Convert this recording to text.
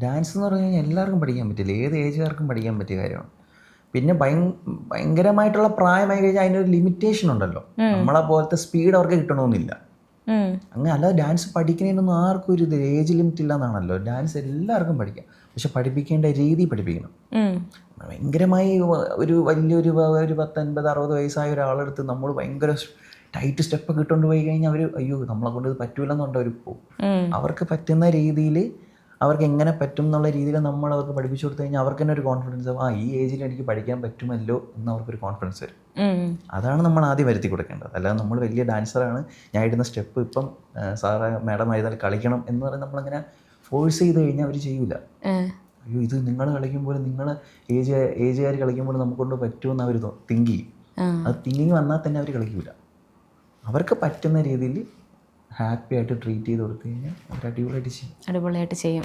Dance എന്ന് പറഞ്ഞു കഴിഞ്ഞാൽ എല്ലാവർക്കും പഠിക്കാൻ പറ്റില്ല, ഏത് ഏജുകാർക്കും പഠിക്കാൻ പറ്റിയ കാര്യമാണ്. പിന്നെ ഭയങ്കരമായിട്ടുള്ള പ്രായമായി കഴിഞ്ഞാൽ അതിനൊരു ലിമിറ്റേഷൻ ഉണ്ടല്ലോ. നമ്മളെ പോലത്തെ സ്പീഡ് അവർക്ക് കിട്ടണമെന്നില്ല. അങ്ങനെ അല്ലാതെ ഡാൻസ് പഠിക്കുന്നതിനൊന്നും ആർക്കും ഒരു ഏജ് ലിമിറ്റ് ഇല്ല എന്നാണല്ലോ. ഡാൻസ് എല്ലാവർക്കും പഠിക്കാം, പക്ഷെ പഠിപ്പിക്കേണ്ട രീതി പഠിപ്പിക്കണം. ഭയങ്കരമായി ഒരു വലിയൊരു 10, 50, 60 വയസ്സായ ഒരാളെടുത്ത് നമ്മൾ ഭയങ്കര ടൈറ്റ് സ്റ്റെപ്പൊക്കെ ഇട്ടുകൊണ്ട് പോയി കഴിഞ്ഞാൽ അവർ അയ്യോ നമ്മളെ കൊണ്ട് ഇത് പറ്റൂലെന്നുണ്ട് അവർ പോകും. അവർക്ക് പറ്റുന്ന രീതിയിൽ അവർക്ക് എങ്ങനെ പറ്റും എന്നുള്ള രീതിയിൽ നമ്മൾ അവർക്ക് പഠിപ്പിച്ചു കൊടുത്തു കഴിഞ്ഞാൽ അവർക്ക് തന്നെ ഒരു കോൺഫിഡൻസ് ആവും, ഈ ഏജിൽ എനിക്ക് പഠിക്കാൻ പറ്റുമല്ലോ എന്ന് അവർക്കൊരു കോൺഫിഡൻസ് വരും. അതാണ് നമ്മൾ ആദ്യം വരുത്തി കൊടുക്കേണ്ടത്. അല്ലാതെ നമ്മൾ വലിയ ഡാൻസറാണ്, ഞാൻ ഇടുന്ന സ്റ്റെപ്പ് ഇപ്പം സാറ് മാഡം ആയതാൽ കളിക്കണം എന്ന് പറഞ്ഞാൽ നമ്മളങ്ങനെ ഫോഴ്സ് ചെയ്ത് കഴിഞ്ഞാൽ അവർ ചെയ്യൂല. അയ്യോ ഇത് നിങ്ങൾ കളിക്കുമ്പോൾ നിങ്ങൾ ഏജുകാർ കളിക്കുമ്പോൾ നമുക്കൊണ്ട് പറ്റുമെന്ന് അവർ തിങ്ക് ചെയ്യും. അത് തിങ്കിങ് വന്നാൽ തന്നെ അവർ കളിക്കൂല. അവർക്ക് പറ്റുന്ന രീതിയിൽ ഹാപ്പി ആയിട്ട് ട്രീറ്റ് ചെയ്ത് കൊടുത്തു കഴിഞ്ഞാൽ അവർ അടിപൊളിയായിട്ട് ചെയ്യും.